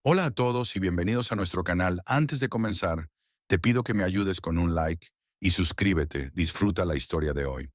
Hola a todos y bienvenidos a nuestro canal. Antes de comenzar, te pido que me ayudes con un like y suscríbete. Disfruta la historia de hoy.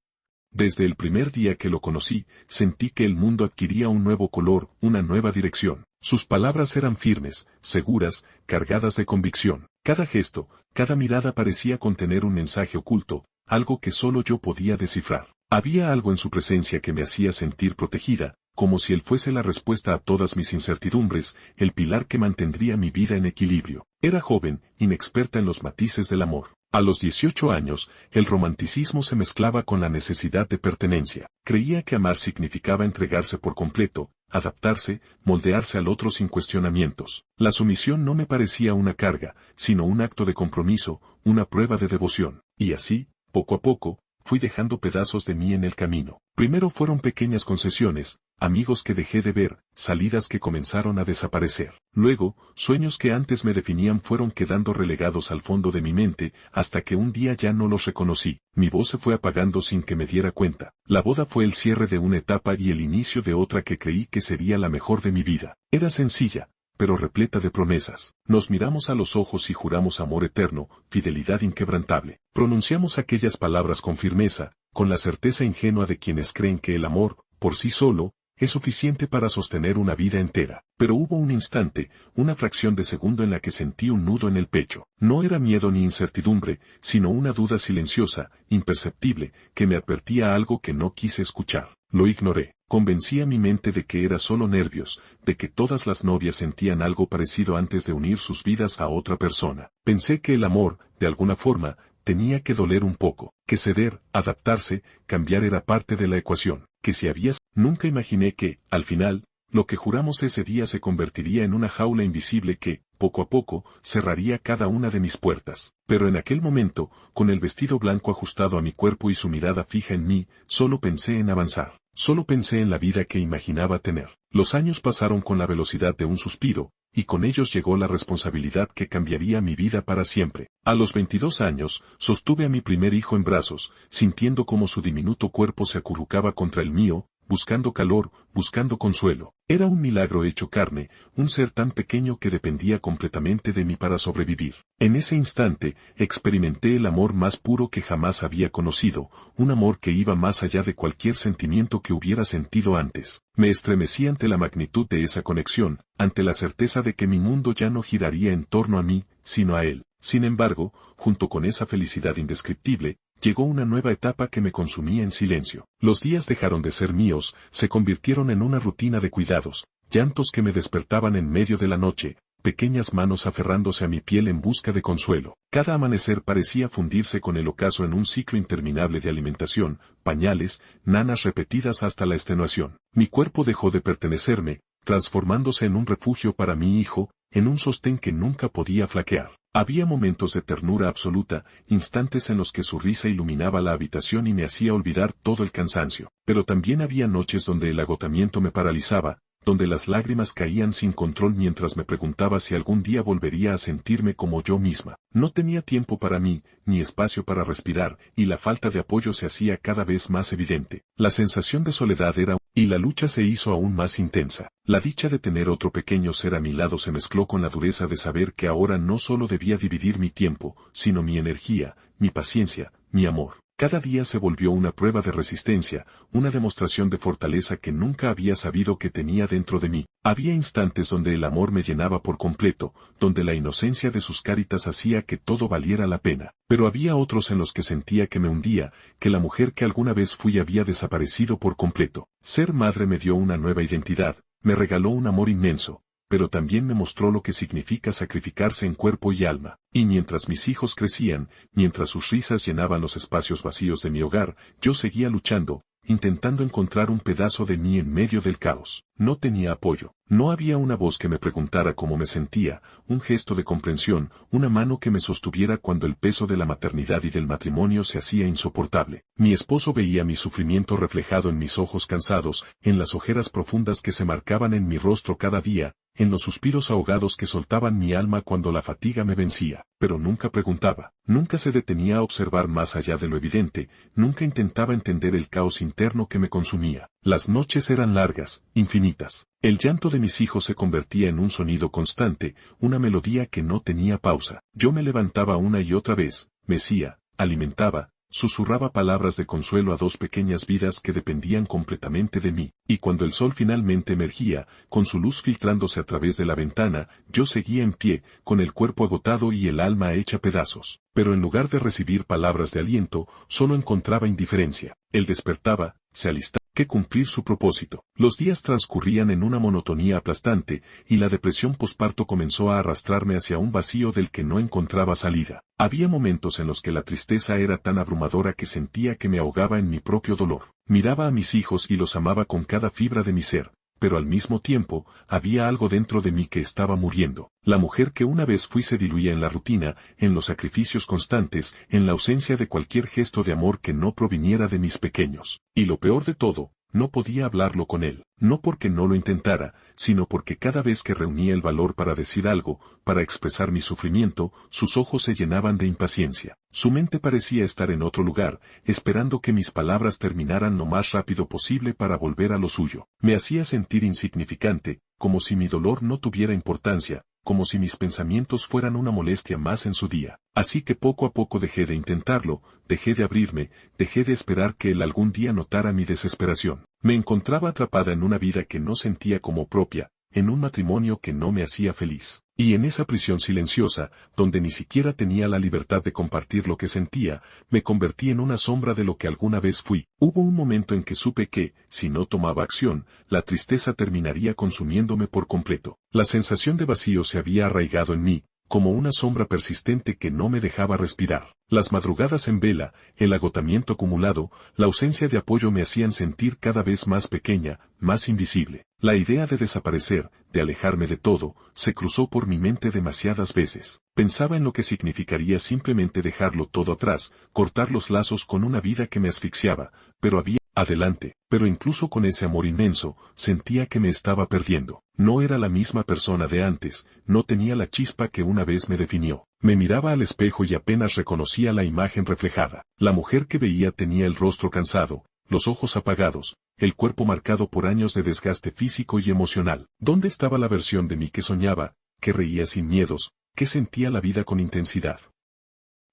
Desde el primer día que lo conocí, sentí que el mundo adquiría un nuevo color, una nueva dirección. Sus palabras eran firmes, seguras, cargadas de convicción. Cada gesto, cada mirada parecía contener un mensaje oculto, algo que solo yo podía descifrar. Había algo en su presencia que me hacía sentir protegida, como si él fuese la respuesta a todas mis incertidumbres, el pilar que mantendría mi vida en equilibrio. Era joven, inexperta en los matices del amor. A los 18 años, el romanticismo se mezclaba con la necesidad de pertenencia. Creía que amar significaba entregarse por completo, adaptarse, moldearse al otro sin cuestionamientos. La sumisión no me parecía una carga, sino un acto de compromiso, una prueba de devoción. Y así, poco a poco, fui dejando pedazos de mí en el camino. Primero fueron pequeñas concesiones, amigos que dejé de ver, salidas que comenzaron a desaparecer. Luego, sueños que antes me definían fueron quedando relegados al fondo de mi mente, hasta que un día ya no los reconocí. Mi voz se fue apagando sin que me diera cuenta. La boda fue el cierre de una etapa y el inicio de otra que creí que sería la mejor de mi vida. Era sencilla, pero repleta de promesas. Nos miramos a los ojos y juramos amor eterno, fidelidad inquebrantable. Pronunciamos aquellas palabras con firmeza, con la certeza ingenua de quienes creen que el amor, por sí solo, es suficiente para sostener una vida entera. Pero hubo un instante, una fracción de segundo en la que sentí un nudo en el pecho. No era miedo ni incertidumbre, sino una duda silenciosa, imperceptible, que me advertía algo que no quise escuchar. Lo ignoré. Convencí a mi mente de que era solo nervios, de que todas las novias sentían algo parecido antes de unir sus vidas a otra persona. Pensé que el amor, de alguna forma, tenía que doler un poco, que ceder, adaptarse, cambiar era parte de la ecuación, que si había... Nunca imaginé que, al final, lo que juramos ese día se convertiría en una jaula invisible que, poco a poco, cerraría cada una de mis puertas. Pero en aquel momento, con el vestido blanco ajustado a mi cuerpo y su mirada fija en mí, solo pensé en avanzar. Solo pensé en la vida que imaginaba tener. Los años pasaron con la velocidad de un suspiro, y con ellos llegó la responsabilidad que cambiaría mi vida para siempre. A los 22 años, sostuve a mi primer hijo en brazos, sintiendo cómo su diminuto cuerpo se acurrucaba contra el mío, buscando calor, buscando consuelo. Era un milagro hecho carne, un ser tan pequeño que dependía completamente de mí para sobrevivir. En ese instante, experimenté el amor más puro que jamás había conocido, un amor que iba más allá de cualquier sentimiento que hubiera sentido antes. Me estremecí ante la magnitud de esa conexión, ante la certeza de que mi mundo ya no giraría en torno a mí, sino a él. Sin embargo, junto con esa felicidad indescriptible, llegó una nueva etapa que me consumía en silencio. Los días dejaron de ser míos, se convirtieron en una rutina de cuidados, llantos que me despertaban en medio de la noche, pequeñas manos aferrándose a mi piel en busca de consuelo. Cada amanecer parecía fundirse con el ocaso en un ciclo interminable de alimentación, pañales, nanas repetidas hasta la extenuación. Mi cuerpo dejó de pertenecerme, transformándose en un refugio para mi hijo, en un sostén que nunca podía flaquear. Había momentos de ternura absoluta, instantes en los que su risa iluminaba la habitación y me hacía olvidar todo el cansancio. Pero también había noches donde el agotamiento me paralizaba, donde las lágrimas caían sin control mientras me preguntaba si algún día volvería a sentirme como yo misma. No tenía tiempo para mí, ni espacio para respirar, y la falta de apoyo se hacía cada vez más evidente. La sensación de soledad era, y la lucha se hizo aún más intensa. La dicha de tener otro pequeño ser a mi lado se mezcló con la dureza de saber que ahora no solo debía dividir mi tiempo, sino mi energía, mi paciencia, mi amor. Cada día se volvió una prueba de resistencia, una demostración de fortaleza que nunca había sabido que tenía dentro de mí. Había instantes donde el amor me llenaba por completo, donde la inocencia de sus caritas hacía que todo valiera la pena. Pero había otros en los que sentía que me hundía, que la mujer que alguna vez fui había desaparecido por completo. Ser madre me dio una nueva identidad, me regaló un amor inmenso, pero también me mostró lo que significa sacrificarse en cuerpo y alma. Y mientras mis hijos crecían, mientras sus risas llenaban los espacios vacíos de mi hogar, yo seguía luchando, intentando encontrar un pedazo de mí en medio del caos. No tenía apoyo. No había una voz que me preguntara cómo me sentía, un gesto de comprensión, una mano que me sostuviera cuando el peso de la maternidad y del matrimonio se hacía insoportable. Mi esposo veía mi sufrimiento reflejado en mis ojos cansados, en las ojeras profundas que se marcaban en mi rostro cada día, en los suspiros ahogados que soltaban mi alma cuando la fatiga me vencía, pero nunca preguntaba, nunca se detenía a observar más allá de lo evidente, nunca intentaba entender el caos interno que me consumía. Las noches eran largas, infinitas. El llanto de mis hijos se convertía en un sonido constante, una melodía que no tenía pausa. Yo me levantaba una y otra vez, mecía, alimentaba, susurraba palabras de consuelo a dos pequeñas vidas que dependían completamente de mí, y cuando el sol finalmente emergía, con su luz filtrándose a través de la ventana, yo seguía en pie, con el cuerpo agotado y el alma hecha pedazos. Pero en lugar de recibir palabras de aliento, solo encontraba indiferencia. Él despertaba, se alistaba, que cumplir su propósito. Los días transcurrían en una monotonía aplastante, y la depresión posparto comenzó a arrastrarme hacia un vacío del que no encontraba salida. Había momentos en los que la tristeza era tan abrumadora que sentía que me ahogaba en mi propio dolor. Miraba a mis hijos y los amaba con cada fibra de mi ser, pero al mismo tiempo, había algo dentro de mí que estaba muriendo. La mujer que una vez fui se diluía en la rutina, en los sacrificios constantes, en la ausencia de cualquier gesto de amor que no proviniera de mis pequeños. Y lo peor de todo, no podía hablarlo con él, no porque no lo intentara, sino porque cada vez que reunía el valor para decir algo, para expresar mi sufrimiento, sus ojos se llenaban de impaciencia. Su mente parecía estar en otro lugar, esperando que mis palabras terminaran lo más rápido posible para volver a lo suyo. Me hacía sentir insignificante, como si mi dolor no tuviera importancia, como si mis pensamientos fueran una molestia más en su día. Así que poco a poco dejé de intentarlo, dejé de abrirme, dejé de esperar que él algún día notara mi desesperación. Me encontraba atrapada en una vida que no sentía como propia, en un matrimonio que no me hacía feliz. Y en esa prisión silenciosa, donde ni siquiera tenía la libertad de compartir lo que sentía, me convertí en una sombra de lo que alguna vez fui. Hubo un momento en que supe que, si no tomaba acción, la tristeza terminaría consumiéndome por completo. La sensación de vacío se había arraigado en mí, como una sombra persistente que no me dejaba respirar. Las madrugadas en vela, el agotamiento acumulado, la ausencia de apoyo me hacían sentir cada vez más pequeña, más invisible. La idea de desaparecer, de alejarme de todo, se cruzó por mi mente demasiadas veces. Pensaba en lo que significaría simplemente dejarlo todo atrás, cortar los lazos con una vida que me asfixiaba, pero había adelante, pero incluso con ese amor inmenso, sentía que me estaba perdiendo. No era la misma persona de antes, no tenía la chispa que una vez me definió. Me miraba al espejo y apenas reconocía la imagen reflejada. La mujer que veía tenía el rostro cansado, los ojos apagados, el cuerpo marcado por años de desgaste físico y emocional. ¿Dónde estaba la versión de mí que soñaba, que reía sin miedos, que sentía la vida con intensidad?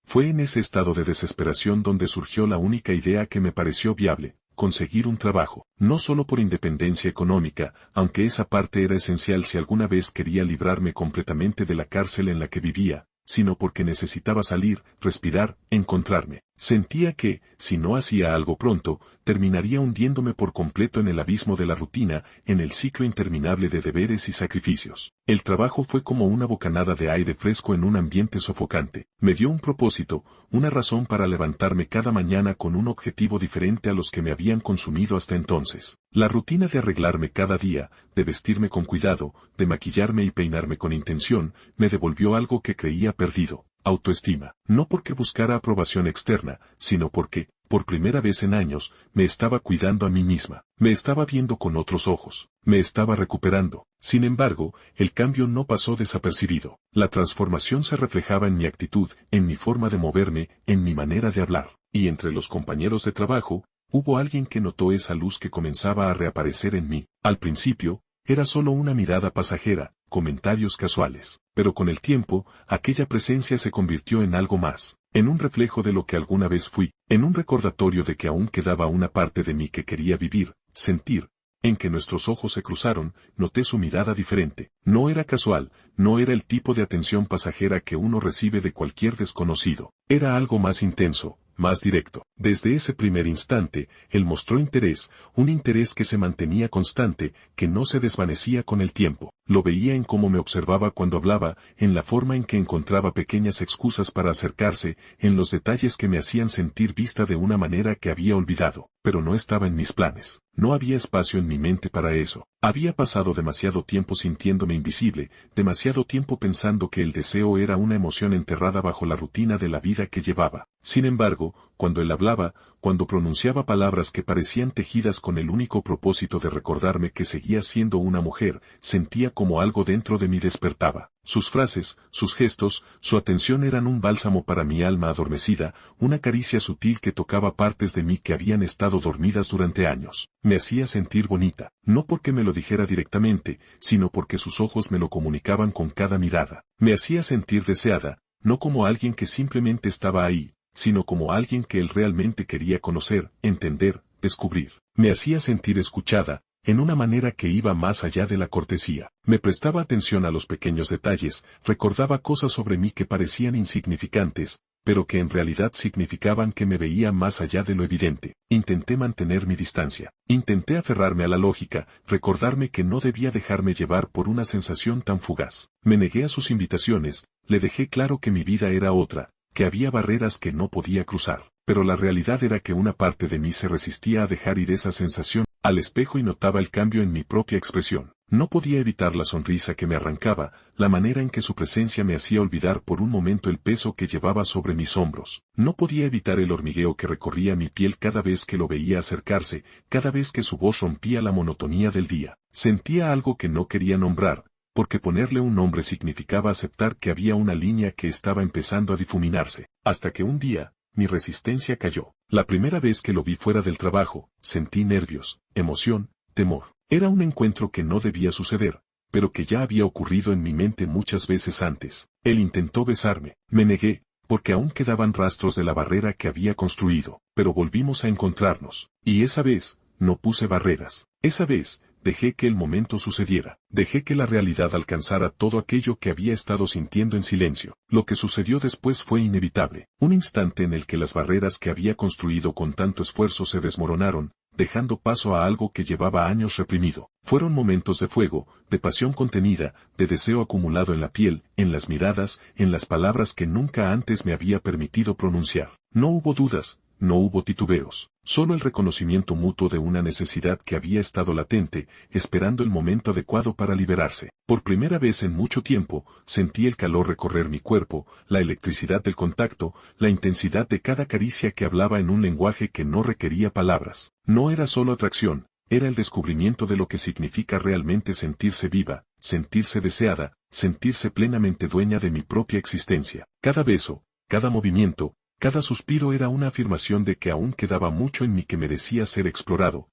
Fue en ese estado de desesperación donde surgió la única idea que me pareció viable: conseguir un trabajo, no solo por independencia económica, aunque esa parte era esencial si alguna vez quería librarme completamente de la cárcel en la que vivía, sino porque necesitaba salir, respirar, encontrarme. Sentía que, si no hacía algo pronto, terminaría hundiéndome por completo en el abismo de la rutina, en el ciclo interminable de deberes y sacrificios. El trabajo fue como una bocanada de aire fresco en un ambiente sofocante. Me dio un propósito, una razón para levantarme cada mañana con un objetivo diferente a los que me habían consumido hasta entonces. La rutina de arreglarme cada día, de vestirme con cuidado, de maquillarme y peinarme con intención, me devolvió algo que creía perdido: autoestima. No porque buscara aprobación externa, sino porque, por primera vez en años, me estaba cuidando a mí misma. Me estaba viendo con otros ojos. Me estaba recuperando. Sin embargo, el cambio no pasó desapercibido. La transformación se reflejaba en mi actitud, en mi forma de moverme, en mi manera de hablar. Y entre los compañeros de trabajo, hubo alguien que notó esa luz que comenzaba a reaparecer en mí. Al principio, era solo una mirada pasajera, comentarios casuales, pero con el tiempo, aquella presencia se convirtió en algo más, en un reflejo de lo que alguna vez fui, en un recordatorio de que aún quedaba una parte de mí que quería vivir, sentir. En que nuestros ojos se cruzaron, noté su mirada diferente. No era casual, no era el tipo de atención pasajera que uno recibe de cualquier desconocido. Era algo más intenso, más directo. Desde ese primer instante, él mostró interés, un interés que se mantenía constante, que no se desvanecía con el tiempo. Lo veía en cómo me observaba cuando hablaba, en la forma en que encontraba pequeñas excusas para acercarse, en los detalles que me hacían sentir vista de una manera que había olvidado. Pero no estaba en mis planes. No había espacio en mi mente para eso. Había pasado demasiado tiempo sintiéndome invisible, demasiado tiempo pensando que el deseo era una emoción enterrada bajo la rutina de la vida que llevaba. Sin embargo, cuando él hablaba, cuando pronunciaba palabras que parecían tejidas con el único propósito de recordarme que seguía siendo una mujer, sentía como algo dentro de mí despertaba. Sus frases, sus gestos, su atención eran un bálsamo para mi alma adormecida, una caricia sutil que tocaba partes de mí que habían estado dormidas durante años. Me hacía sentir bonita, no porque me lo dijera directamente, sino porque sus ojos me lo comunicaban con cada mirada. Me hacía sentir deseada, no como alguien que simplemente estaba ahí, sino como alguien que él realmente quería conocer, entender, descubrir. Me hacía sentir escuchada, en una manera que iba más allá de la cortesía. Me prestaba atención a los pequeños detalles, recordaba cosas sobre mí que parecían insignificantes, pero que en realidad significaban que me veía más allá de lo evidente. Intenté mantener mi distancia. Intenté aferrarme a la lógica, recordarme que no debía dejarme llevar por una sensación tan fugaz. Me negué a sus invitaciones, le dejé claro que mi vida era otra, que había barreras que no podía cruzar, pero la realidad era que una parte de mí se resistía a dejar ir esa sensación. Al espejo y notaba el cambio en mi propia expresión. No podía evitar la sonrisa que me arrancaba, la manera en que su presencia me hacía olvidar por un momento el peso que llevaba sobre mis hombros. No podía evitar el hormigueo que recorría mi piel cada vez que lo veía acercarse, cada vez que su voz rompía la monotonía del día. Sentía algo que no quería nombrar, porque ponerle un nombre significaba aceptar que había una línea que estaba empezando a difuminarse, hasta que un día, mi resistencia cayó. La primera vez que lo vi fuera del trabajo, sentí nervios, emoción, temor. Era un encuentro que no debía suceder, pero que ya había ocurrido en mi mente muchas veces antes. Él intentó besarme. Me negué, porque aún quedaban rastros de la barrera que había construido, pero volvimos a encontrarnos. Y esa vez, no puse barreras. Esa vez, dejé que el momento sucediera. Dejé que la realidad alcanzara todo aquello que había estado sintiendo en silencio. Lo que sucedió después fue inevitable. Un instante en el que las barreras que había construido con tanto esfuerzo se desmoronaron, dejando paso a algo que llevaba años reprimido. Fueron momentos de fuego, de pasión contenida, de deseo acumulado en la piel, en las miradas, en las palabras que nunca antes me había permitido pronunciar. No hubo dudas, no hubo titubeos, solo el reconocimiento mutuo de una necesidad que había estado latente, esperando el momento adecuado para liberarse. Por primera vez en mucho tiempo, sentí el calor recorrer mi cuerpo, la electricidad del contacto, la intensidad de cada caricia que hablaba en un lenguaje que no requería palabras. No era solo atracción, era el descubrimiento de lo que significa realmente sentirse viva, sentirse deseada, sentirse plenamente dueña de mi propia existencia. Cada beso, cada movimiento, cada suspiro era una afirmación de que aún quedaba mucho en mí que merecía ser explorado.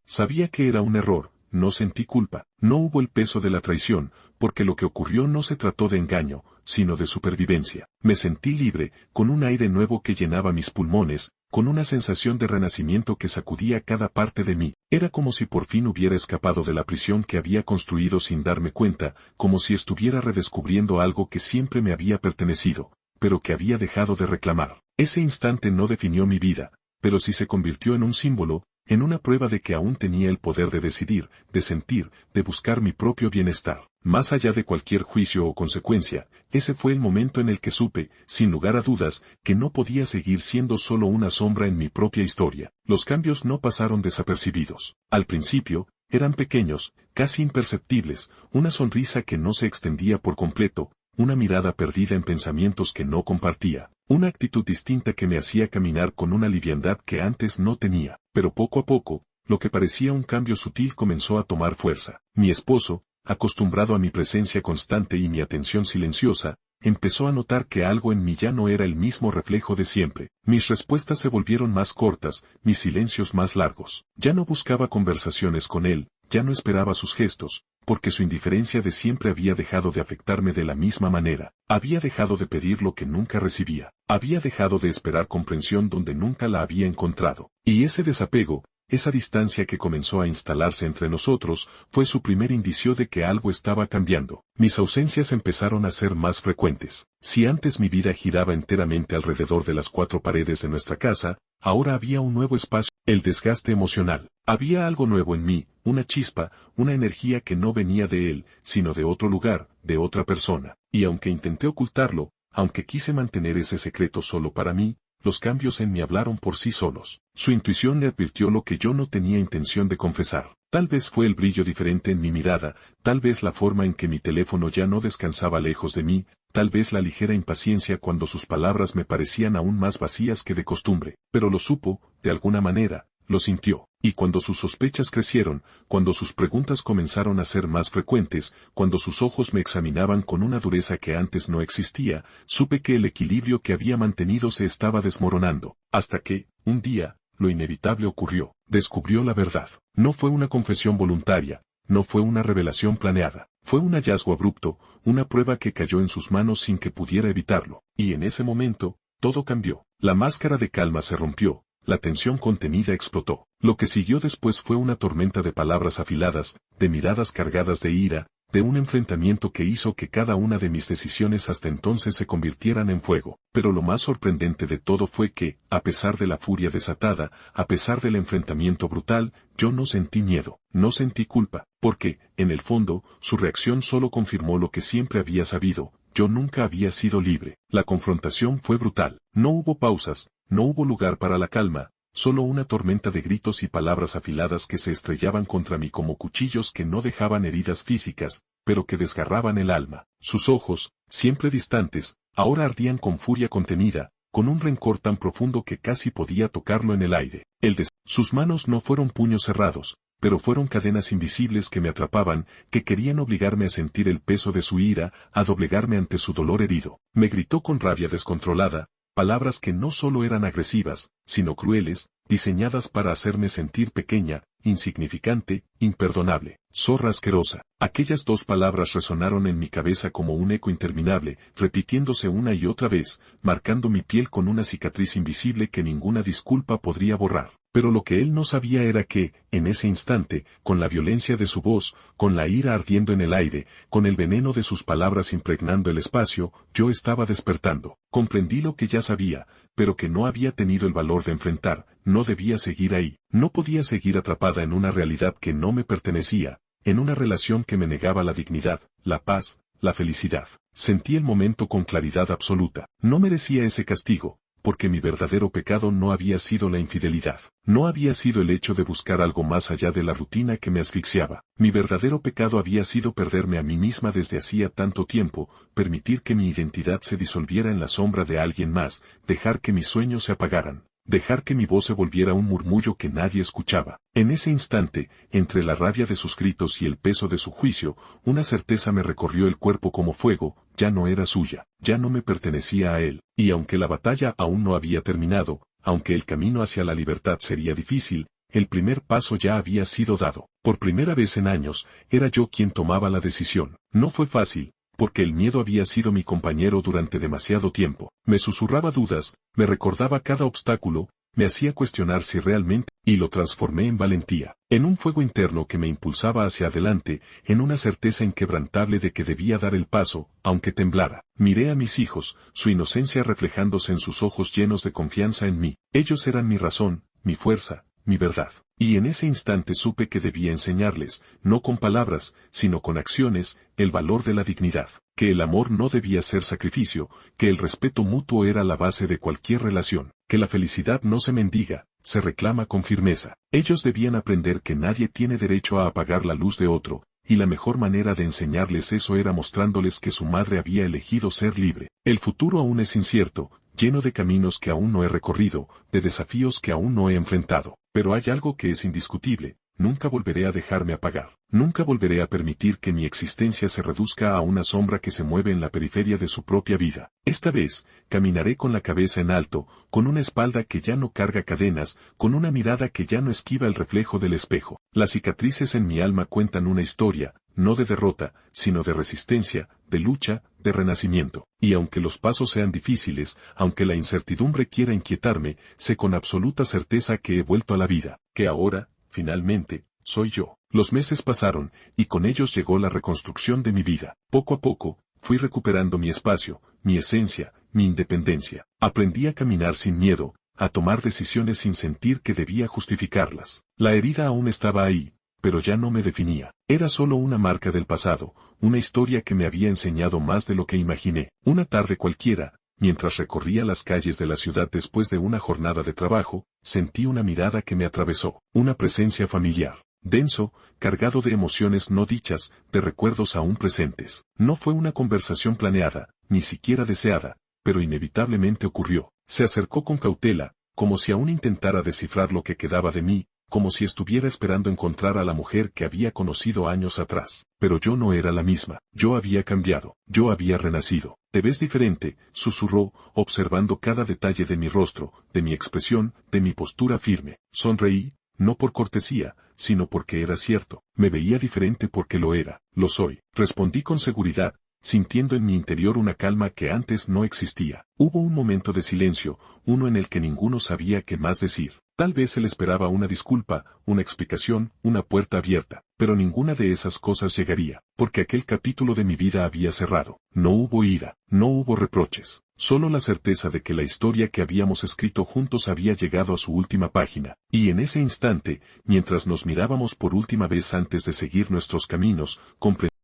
Sabía que era un error, no sentí culpa, no hubo el peso de la traición, porque lo que ocurrió no se trató de engaño, sino de supervivencia. Me sentí libre, con un aire nuevo que llenaba mis pulmones, con una sensación de renacimiento que sacudía cada parte de mí. Era como si por fin hubiera escapado de la prisión que había construido sin darme cuenta, como si estuviera redescubriendo algo que siempre me había pertenecido, pero que había dejado de reclamar. Ese instante no definió mi vida, pero sí se convirtió en un símbolo, en una prueba de que aún tenía el poder de decidir, de sentir, de buscar mi propio bienestar. Más allá de cualquier juicio o consecuencia, ese fue el momento en el que supe, sin lugar a dudas, que no podía seguir siendo solo una sombra en mi propia historia. Los cambios no pasaron desapercibidos. Al principio, eran pequeños, casi imperceptibles, una sonrisa que no se extendía por completo, una mirada perdida en pensamientos que no compartía, una actitud distinta que me hacía caminar con una liviandad que antes no tenía. Pero poco a poco, lo que parecía un cambio sutil comenzó a tomar fuerza. Mi esposo, acostumbrado a mi presencia constante y mi atención silenciosa, empezó a notar que algo en mí ya no era el mismo reflejo de siempre. Mis respuestas se volvieron más cortas, mis silencios más largos. Ya no buscaba conversaciones con él, ya no esperaba sus gestos, porque su indiferencia de siempre había dejado de afectarme de la misma manera. Había dejado de pedir lo que nunca recibía. Había dejado de esperar comprensión donde nunca la había encontrado. Y ese desapego, esa distancia que comenzó a instalarse entre nosotros, fue su primer indicio de que algo estaba cambiando. Mis ausencias empezaron a ser más frecuentes. Si antes mi vida giraba enteramente alrededor de las cuatro paredes de nuestra casa, ahora había un nuevo espacio, el desgaste emocional. Había algo nuevo en mí, una chispa, una energía que no venía de él, sino de otro lugar, de otra persona. Y aunque intenté ocultarlo, aunque quise mantener ese secreto solo para mí, los cambios en mí hablaron por sí solos. Su intuición le advirtió lo que yo no tenía intención de confesar. Tal vez fue el brillo diferente en mi mirada, tal vez la forma en que mi teléfono ya no descansaba lejos de mí, tal vez la ligera impaciencia cuando sus palabras me parecían aún más vacías que de costumbre, pero lo supo, de alguna manera, lo sintió. Y cuando sus sospechas crecieron, cuando sus preguntas comenzaron a ser más frecuentes, cuando sus ojos me examinaban con una dureza que antes no existía, supe que el equilibrio que había mantenido se estaba desmoronando, hasta que, un día, lo inevitable ocurrió. Descubrió la verdad. No fue una confesión voluntaria, no fue una revelación planeada, fue un hallazgo abrupto, una prueba que cayó en sus manos sin que pudiera evitarlo, y en ese momento, todo cambió. La máscara de calma se rompió, la tensión contenida explotó. Lo que siguió después fue una tormenta de palabras afiladas, de miradas cargadas de ira, de un enfrentamiento que hizo que cada una de mis decisiones hasta entonces se convirtieran en fuego. Pero lo más sorprendente de todo fue que, a pesar de la furia desatada, a pesar del enfrentamiento brutal, yo no sentí miedo, no sentí culpa, porque, en el fondo, su reacción solo confirmó lo que siempre había sabido: yo nunca había sido libre. La confrontación fue brutal. No hubo pausas, no hubo lugar para la calma, solo una tormenta de gritos y palabras afiladas que se estrellaban contra mí como cuchillos que no dejaban heridas físicas, pero que desgarraban el alma. Sus ojos, siempre distantes, ahora ardían con furia contenida, con un rencor tan profundo que casi podía tocarlo en el aire. Sus manos no fueron puños cerrados, pero fueron cadenas invisibles que me atrapaban, que querían obligarme a sentir el peso de su ira, a doblegarme ante su dolor herido. Me gritó con rabia descontrolada, palabras que no solo eran agresivas, sino crueles, diseñadas para hacerme sentir pequeña, insignificante, imperdonable. Zorra asquerosa. Aquellas dos palabras resonaron en mi cabeza como un eco interminable, repitiéndose una y otra vez, marcando mi piel con una cicatriz invisible que ninguna disculpa podría borrar. Pero lo que él no sabía era que, en ese instante, con la violencia de su voz, con la ira ardiendo en el aire, con el veneno de sus palabras impregnando el espacio, yo estaba despertando. Comprendí lo que ya sabía, pero que no había tenido el valor de enfrentar. No debía seguir ahí. No podía seguir atrapada en una realidad que no me pertenecía, en una relación que me negaba la dignidad, la paz, la felicidad. Sentí el momento con claridad absoluta. No merecía ese castigo, porque mi verdadero pecado no había sido la infidelidad. No había sido el hecho de buscar algo más allá de la rutina que me asfixiaba. Mi verdadero pecado había sido perderme a mí misma desde hacía tanto tiempo, permitir que mi identidad se disolviera en la sombra de alguien más, dejar que mis sueños se apagaran, dejar que mi voz se volviera un murmullo que nadie escuchaba. En ese instante, entre la rabia de sus gritos y el peso de su juicio, una certeza me recorrió el cuerpo como fuego: ya no era suya, ya no me pertenecía a él. Y aunque la batalla aún no había terminado, aunque el camino hacia la libertad sería difícil, el primer paso ya había sido dado. Por primera vez en años, era yo quien tomaba la decisión. No fue fácil, porque el miedo había sido mi compañero durante demasiado tiempo. Me susurraba dudas, me recordaba cada obstáculo, me hacía cuestionar si realmente, y lo transformé en valentía, en un fuego interno que me impulsaba hacia adelante, en una certeza inquebrantable de que debía dar el paso, aunque temblara. Miré a mis hijos, su inocencia reflejándose en sus ojos llenos de confianza en mí. Ellos eran mi razón, mi fuerza, mi verdad. Y en ese instante supe que debía enseñarles, no con palabras, sino con acciones, el valor de la dignidad, que el amor no debía ser sacrificio, que el respeto mutuo era la base de cualquier relación, que la felicidad no se mendiga, se reclama con firmeza. Ellos debían aprender que nadie tiene derecho a apagar la luz de otro, y la mejor manera de enseñarles eso era mostrándoles que su madre había elegido ser libre. El futuro aún es incierto, lleno de caminos que aún no he recorrido, de desafíos que aún no he enfrentado. Pero hay algo que es indiscutible: nunca volveré a dejarme apagar. Nunca volveré a permitir que mi existencia se reduzca a una sombra que se mueve en la periferia de su propia vida. Esta vez, caminaré con la cabeza en alto, con una espalda que ya no carga cadenas, con una mirada que ya no esquiva el reflejo del espejo. Las cicatrices en mi alma cuentan una historia, no de derrota, sino de resistencia, de lucha, de renacimiento. Y aunque los pasos sean difíciles, aunque la incertidumbre quiera inquietarme, sé con absoluta certeza que he vuelto a la vida, que ahora, finalmente, soy yo. Los meses pasaron, y con ellos llegó la reconstrucción de mi vida. Poco a poco, fui recuperando mi espacio, mi esencia, mi independencia. Aprendí a caminar sin miedo, a tomar decisiones sin sentir que debía justificarlas. La herida aún estaba ahí, pero ya no me definía. Era solo una marca del pasado, una historia que me había enseñado más de lo que imaginé. Una tarde cualquiera, mientras recorría las calles de la ciudad después de una jornada de trabajo, sentí una mirada que me atravesó, una presencia familiar. denso, cargado de emociones no dichas, de recuerdos aún presentes. No fue una conversación planeada, ni siquiera deseada, pero inevitablemente ocurrió. Se acercó con cautela, como si aún intentara descifrar lo que quedaba de mí, como si estuviera esperando encontrar a la mujer que había conocido años atrás. Pero yo no era la misma. Yo había cambiado. Yo había renacido. «Te ves diferente», susurró, observando cada detalle de mi rostro, de mi expresión, de mi postura firme. Sonreí, no por cortesía, sino porque era cierto. Me veía diferente porque lo era. Lo soy. Respondí con seguridad, sintiendo en mi interior una calma que antes no existía. Hubo un momento de silencio, uno en el que ninguno sabía qué más decir. Tal vez él esperaba una disculpa, una explicación, una puerta abierta, pero ninguna de esas cosas llegaría, porque aquel capítulo de mi vida había cerrado. No hubo ira, no hubo reproches, solo la certeza de que la historia que habíamos escrito juntos había llegado a su última página, y en ese instante, mientras nos mirábamos por última vez antes de seguir nuestros caminos, comprendí